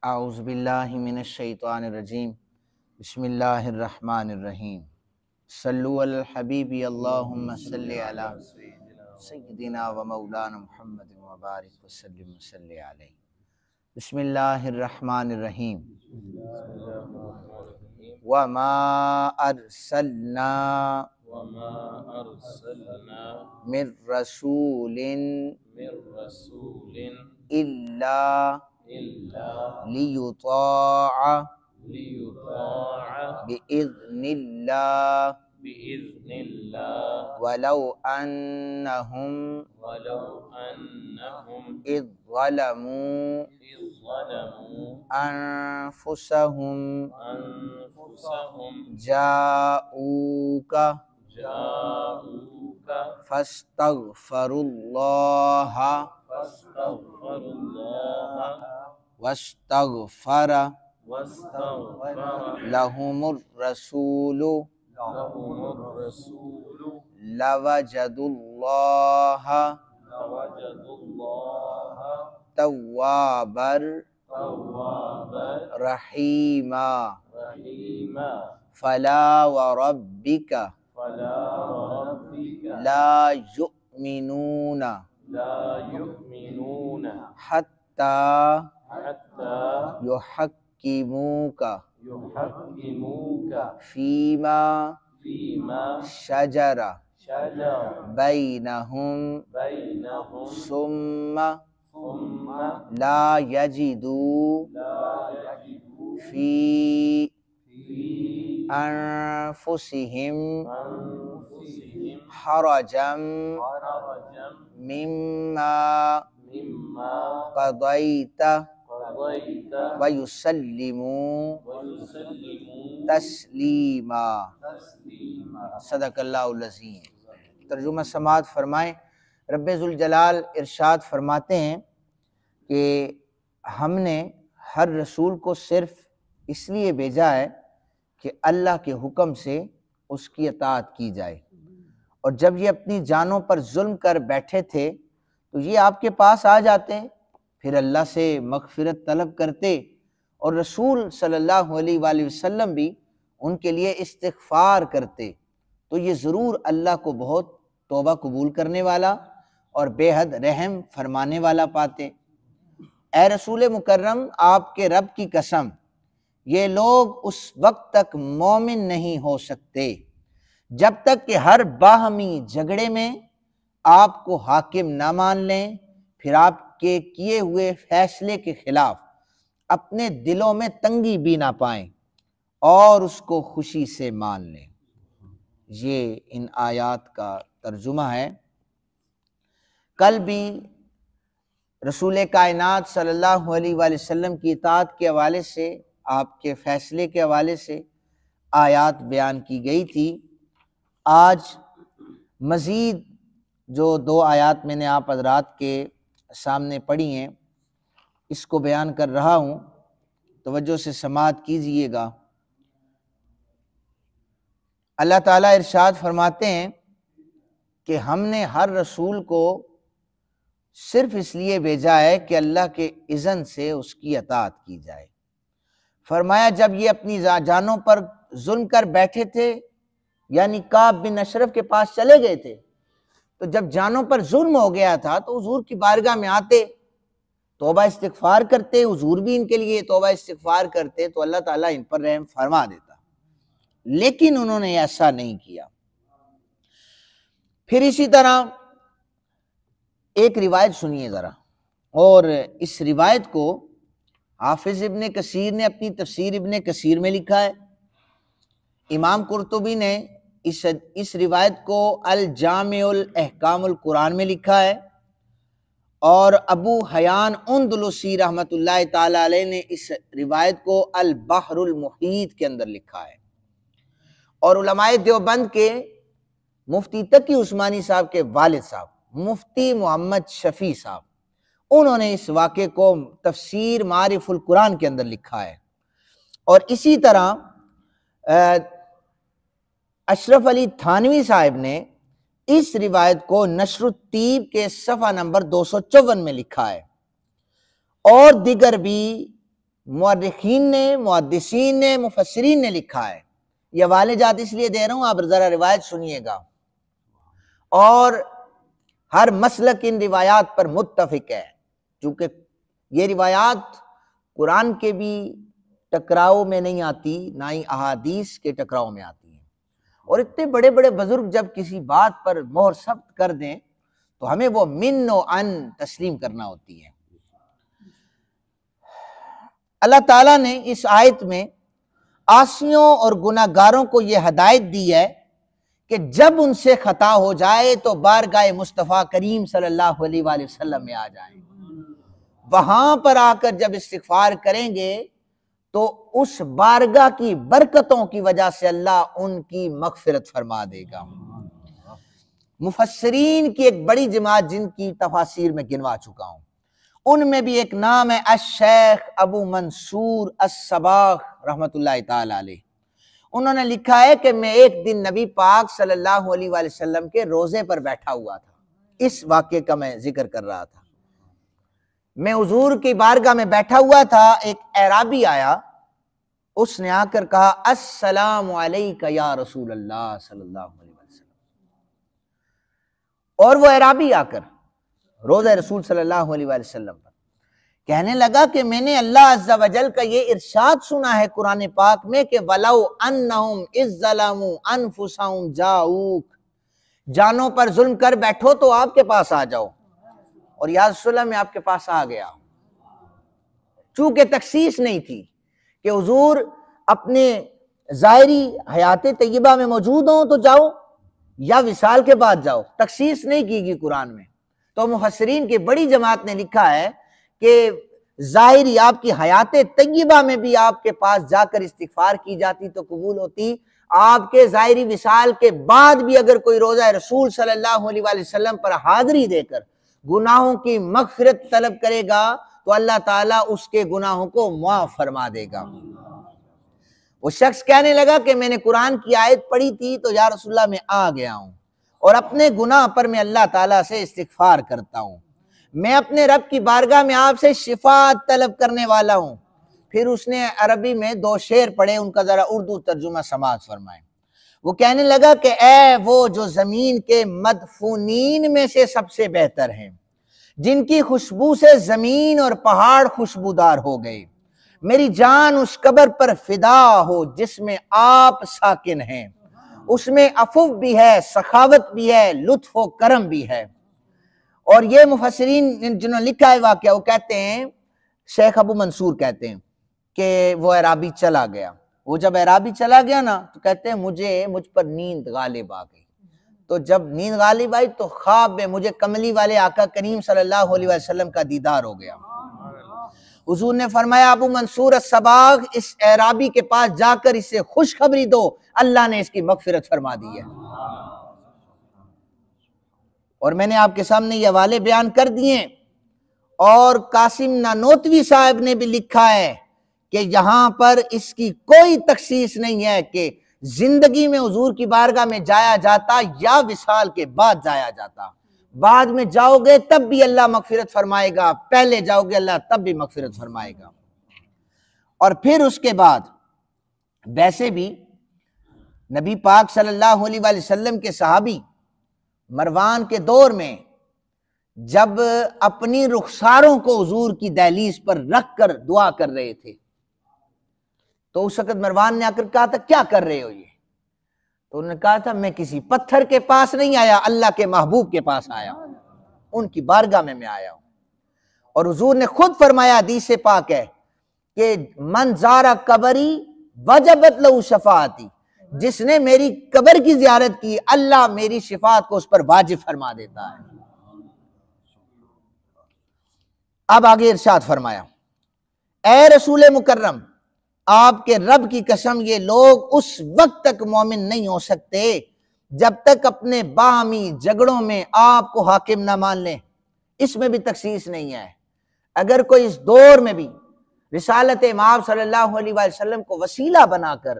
اعوذ باللہ من الشیطان الرجیم بسم اللہ الرحمن الرحیم صلو علی الحبیب اللہم صلی علی سیدنا و مولانا محمد وبارک وسلم وصلی علیہ. بسم اللہ الرحمن الرحیم. وما ارسلنا من رسول الا لیطاع بإذن اللہ ولو انہم اذ ظلموا انفسہم جاؤوک فاستغفروا اللہ واستغفر لهم الرسول لوجدوا اللہ توابا رحیما. فلا وربک لا یؤمنون حتی یحکموک فیما شجر بینہم ثم لا یجدوا فی انفسہم حرجا مما قضیت وَيُسَلِّمُوا تسلیما. صدق اللہ العظیم. ترجمہ سماعت فرمائیں. رب ذوالجلال ارشاد فرماتے ہیں کہ ہم نے ہر رسول کو صرف اس لیے بھیجا ہے کہ اللہ کے حکم سے اس کی اطاعت کی جائے، اور جب یہ اپنی جانوں پر ظلم کر بیٹھے تھے تو یہ آپ کے پاس آ جاتے، پھر اللہ سے مغفرت طلب کرتے، اور رسول صلی اللہ علیہ وآلہ وسلم بھی ان کے لیے استغفار کرتے، تو یہ ضرور اللہ کو بہت توبہ قبول کرنے والا اور بے حد رحم فرمانے والا پاتے. اے رسول مکرم، آپ کے رب کی قسم، یہ لوگ اس وقت تک مومن نہیں ہو سکتے جب تک کہ ہر باہمی جھگڑے میں آپ کو حاکم نہ مان لیں، پھر آپ کے کیے ہوئے فیصلے کے خلاف اپنے دلوں میں تنگی بھی نہ پائیں اور اس کو خوشی سے مان لیں. یہ ان آیات کا ترجمہ ہے. کل بھی رسول کائنات صلی اللہ علیہ وآلہ وسلم کی اطاعت کے حوالے سے، آپ کے فیصلے کے حوالے سے آیات بیان کی گئی تھی. آج مزید جو 2 آیات میں نے آپ حضرات کے سامنے پڑھی ہیں، اس کو بیان کر رہا ہوں، توجہ سے سماعت کیجئے گا. اللہ تعالیٰ ارشاد فرماتے ہیں کہ ہم نے ہر رسول کو صرف اس لیے بھیجا ہے کہ اللہ کے اذن سے اس کی اطاعت کی جائے. فرمایا جب یہ اپنی جانوں پر ظلم کر بیٹھے تھے، یعنی کعب بن اشرف کے پاس چلے گئے تھے، تو جب جانوں پر ظلم ہو گیا تھا تو حضور کی بارگاہ میں آتے، توبہ استغفار کرتے، حضور بھی ان کے لیے توبہ استغفار کرتے تو اللہ تعالیٰ ان پر رحم فرما دیتا، لیکن انہوں نے ایسا نہیں کیا. پھر اسی طرح ایک روایت سنیے ذرا، اور اس روایت کو حافظ ابن کثیر نے اپنی تفسیر ابن کثیر میں لکھا ہے. امام قرطبی نے اس روایت کو الجامع الاحکام القرآن میں لکھا ہے، اور ابو حیان اندلسی رحمۃ اللہ تعالی علیہ نے اس روایت کو البحر المحیط کے اندر لکھا ہے. اور علماء دیوبند کے مفتی تقی عثمانی صاحب کے والد صاحب مفتی محمد شفیع صاحب، انہوں نے اس واقعے کو تفسیر معارف القرآن کے اندر لکھا ہے. اور اسی طرح اشرف علی تھانوی صاحب نے اس روایت کو نشر الطیب کے صفحہ نمبر 254 میں لکھا ہے. اور دیگر بھی مورخین نے، محدثین نے، مفسرین نے لکھا ہے. یہ حوالے جات اس لیے دے رہا ہوں، آپ ذرا روایت سنیے گا. اور ہر مسلک ان روایات پر متفق ہے، چونکہ یہ روایات قرآن کے بھی ٹکراؤ میں نہیں آتی، نہ ہی احادیث کے ٹکراؤ میں آتی ہیں. اور اتنے بڑے بڑے بزرگ جب کسی بات پر مہر ثبت کر دیں تو ہمیں وہ من و ان تسلیم کرنا ہوتی ہے. اللہ تعالیٰ نے اس آیت میں عاصیوں اور گناہ گاروں کو یہ ہدایت دی ہے کہ جب ان سے خطا ہو جائے تو بارگاہ مصطفیٰ کریم صلی اللہ علیہ وآلہ وسلم میں آ جائیں. وہاں پر آ کر جب استغفار کریں گے تو اس بارگاہ کی برکتوں کی وجہ سے اللہ ان کی مغفرت فرما دے گا. مفسرین کی ایک بڑی جماعت جن کی تفاسیر میں گنوا چکا ہوں، ان میں بھی ایک نام ہے الشیخ ابو منصور الصباغ رحمۃ اللہ تعالی علیہ. انہوں نے لکھا ہے کہ میں ایک دن نبی پاک صلی اللہ علیہ وآلہ وسلم کے روزے پر بیٹھا ہوا تھا. اس واقعے کا میں ذکر کر رہا تھا. میں حضور کی بارگاہ میں بیٹھا ہوا تھا، ایک اعرابی آیا، اس نے آ کر کہا السلام علیکہ یا رسول اللہ صلی اللہ علیہ وسلم. اور وہ اعرابی آ کر روزہ رسول صلی اللہ علیہ وآلہ وسلم پر کہنے لگا کہ میں نے اللہ عز و جل کا یہ ارشاد سنا ہے قرآن پاک میں کہ وَلَوْ أَنَّهُمْ إِذْ ظَلَمُوا أَنفُسَهُمْ جَاءُوكَ، جانوں پر ظلم کر بیٹھو تو آپ کے پاس آ جاؤ. اور یا رسول اللہ میں آپ کے پاس آ گیا. چونکہ تخصیص نہیں تھی کہ حضور اپنے ظاہری حیات طیبہ میں موجود ہوں تو جاؤ یا وصال کے بعد جاؤ، تخصیص نہیں کی گئی قرآن میں. تو مفسرین کی بڑی جماعت نے لکھا ہے کہ ظاہری آپ کی حیات طیبہ میں بھی آپ کے پاس جا کر استغفار کی جاتی تو قبول ہوتی. آپ کے ظاہری وصال کے بعد بھی اگر کوئی روزہ رسول صلی اللہ علیہ وآلہ وسلم پر حاضری دے کر گناہوں کی مغفرت طلب کرے گا تو اللہ تعالیٰ اس کے گناہوں کو معاف فرما دے گا. وہ شخص کہنے لگا کہ میں نے قرآن کی آیت پڑھی تھی تو یا رسول اللہ میں آ گیا ہوں اور اپنے گناہ پر میں اللہ تعالیٰ سے استغفار کرتا ہوں. میں اپنے رب کی بارگاہ میں آپ سے شفاعت طلب کرنے والا ہوں. پھر اس نے عربی میں 2 شعر پڑھے، ان کا ذرا اردو ترجمہ سماعت فرمائیں. وہ کہنے لگا کہ اے وہ جو زمین کے مدفونین میں سے سب سے بہتر ہیں، جن کی خوشبو سے زمین اور پہاڑ خوشبودار ہو گئے، میری جان اس قبر پر فدا ہو جس میں آپ ساکن ہیں. اس میں عفو بھی ہے، سخاوت بھی ہے، لطف و کرم بھی ہے. اور یہ مفسرین جنہوں نے لکھا ہے واقعہ، وہ کہتے ہیں، شیخ ابو منصور کہتے ہیں کہ وہ اعرابی چلا گیا. وہ جب اعرابی چلا گیا نا تو کہتے ہیں مجھ پر نیند غالب آ گئی. تو جب نیند غالب آئی تو خواب میں مجھے کملی والے آقا کریم صلی اللہ علیہ وسلم کا دیدار ہو گیا. حضور نے فرمایا ابو منصور الصباغ اس اعرابی کے پاس جا کر اسے خوشخبری دو، اللہ نے اس کی مغفرت فرما دی ہے. اور میں نے آپ کے سامنے یہ حوالے بیان کر دیے. اور قاسم نانوتوی صاحب نے بھی لکھا ہے کہ یہاں پر اس کی کوئی تخصیص نہیں ہے کہ زندگی میں حضور کی بارگاہ میں جایا جاتا یا وصال کے بعد جایا جاتا. بعد میں جاؤ گے تب بھی اللہ مغفرت فرمائے گا، پہلے جاؤ گے اللہ تب بھی مغفرت فرمائے گا. اور پھر اس کے بعد ویسے بھی نبی پاک صلی اللہ علیہ وآلہ وسلم کے صحابی مروان کے دور میں جب اپنی رخساروں کو حضور کی دہلیز پر رکھ کر دعا کر رہے تھے تو اس وقت مروان نے آ کر کہا تھا کیا کر رہے ہو یہ؟ تو انہوں نے کہا تھا میں کسی پتھر کے پاس نہیں آیا، اللہ کے محبوب کے پاس آیا ہوں، ان کی بارگاہ میں آیا ہوں. اور حضور نے خود فرمایا، حدیث پاک ہے کہ من زارا قبری وجبت لہ شفاعتی، جس نے میری قبر کی زیارت کی اللہ میری شفاعت کو اس پر واجب فرما دیتا ہے. اب آگے ارشاد فرمایا، اے رسول مکرم، آپ کے رب کی قسم یہ لوگ اس وقت تک مومن نہیں ہو سکتے جب تک اپنے باہمی جھگڑوں میں آپ کو حاکم نہ مان لیں. اس میں بھی تخصیص نہیں ہے. اگر کوئی اس دور میں بھی رسالت امام صلی اللہ علیہ وآلہ وسلم کو وسیلہ بنا کر،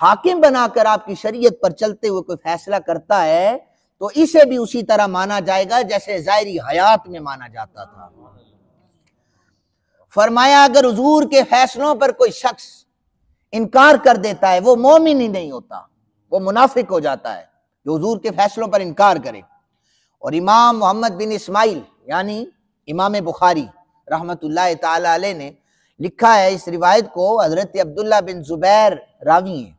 حاکم بنا کر آپ کی شریعت پر چلتے ہوئے کوئی فیصلہ کرتا ہے تو اسے بھی اسی طرح مانا جائے گا جیسے ظاہری حیات میں مانا جاتا تھا. فرمایا اگر حضور کے فیصلوں پر کوئی شخص انکار کر دیتا ہے وہ مومن ہی نہیں ہوتا، وہ منافق ہو جاتا ہے جو حضور کے فیصلوں پر انکار کرے۔ اور امام محمد بن اسماعیل یعنی امام بخاری رحمت اللہ تعالی علیہ نے لکھا ہے، اس روایت کو حضرت عبداللہ بن زبیر راوی ہیں،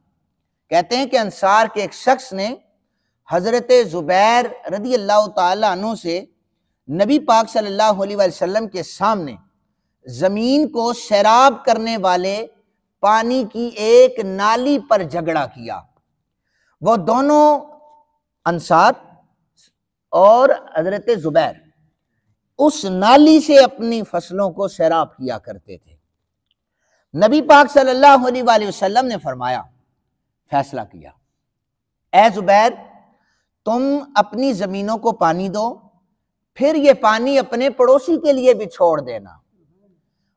کہتے ہیں کہ انصار کے ایک شخص نے حضرت زبیر رضی اللہ تعالی عنہ سے نبی پاک صلی اللہ علیہ وسلم کے سامنے زمین کو سیراب کرنے والے پانی کی ایک نالی پر جھگڑا کیا۔ وہ دونوں انصار اور حضرت زبیر اس نالی سے اپنی فصلوں کو سیراب کیا کرتے تھے۔ نبی پاک صلی اللہ علیہ وآلہ وسلم نے فرمایا، فیصلہ کیا، اے زبیر تم اپنی زمینوں کو پانی دو، پھر یہ پانی اپنے پڑوسی کے لیے بھی چھوڑ دینا۔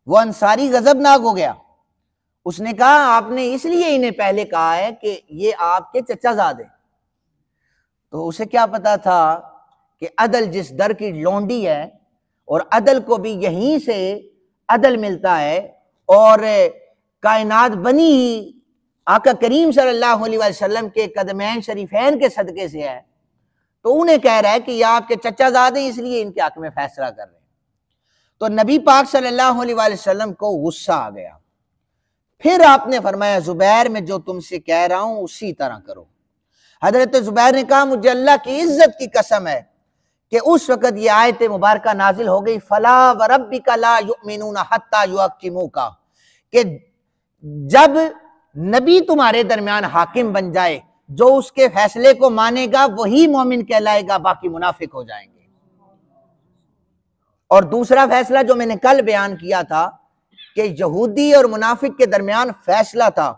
وہ انصاری غضبناک ہو گیا، اس نے کہا آپ نے اس لیے انہیں پہلے کہا ہے کہ یہ آپ کے چچا زادے۔ تو اسے کیا پتا تھا کہ عدل جس در کی لونڈی ہے، اور عدل کو بھی یہیں سے عدل ملتا ہے، اور کائنات بنی ہی آقا کریم صلی اللہ علیہ وسلم کے قدمین شریفین کے صدقے سے ہے، تو انہیں کہہ رہا ہے کہ یہ آپ کے چچا زادے ہیں، اس لیے ان کے حق میں فیصلہ کر رہے ہیں۔ تو نبی پاک صلی اللہ علیہ وسلم کو غصہ آ گیا، پھر آپ نے فرمایا زبیر میں جو تم سے کہہ رہا ہوں اسی طرح کرو۔ حضرت زبیر نے کہا مجھے اللہ کی عزت کی قسم ہے کہ اس وقت یہ آیت مبارکہ نازل ہو گئی، فلا وربک لا یؤمنون حتی یحکموک، کہ جب نبی تمہارے درمیان حاکم بن جائے، جو اس کے فیصلے کو مانے گا وہی مومن کہلائے گا، باقی منافق ہو جائیں گے۔ اور دوسرا فیصلہ جو میں نے کل بیان کیا تھا کہ یہودی اور منافق کے درمیان فیصلہ تھا،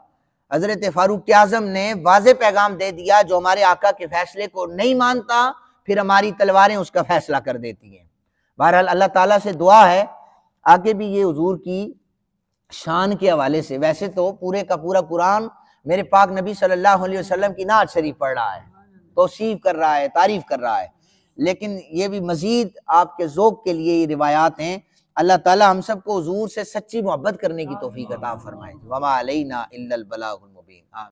حضرت فاروق اعظم نے واضح پیغام دے دیا، جو ہمارے آقا کے فیصلے کو نہیں مانتا پھر ہماری تلواریں اس کا فیصلہ کر دیتی ہیں۔ بہرحال اللہ تعالیٰ سے دعا ہے آگے بھی یہ حضور کی شان کے حوالے سے، ویسے تو پورے کا پورا قرآن میرے پاک نبی صلی اللہ علیہ وسلم کی نعت شریف پڑھ رہا ہے، توصیف کر رہا ہے، تعریف کر رہا ہے، لیکن یہ بھی مزید آپ کے ذوق کے لیے یہ روایات ہیں۔ اللہ تعالیٰ ہم سب کو حضور سے سچی محبت کرنے کی توفیق عطا فرمائے۔ وما علینا الا البلاغ المبین۔ آمین۔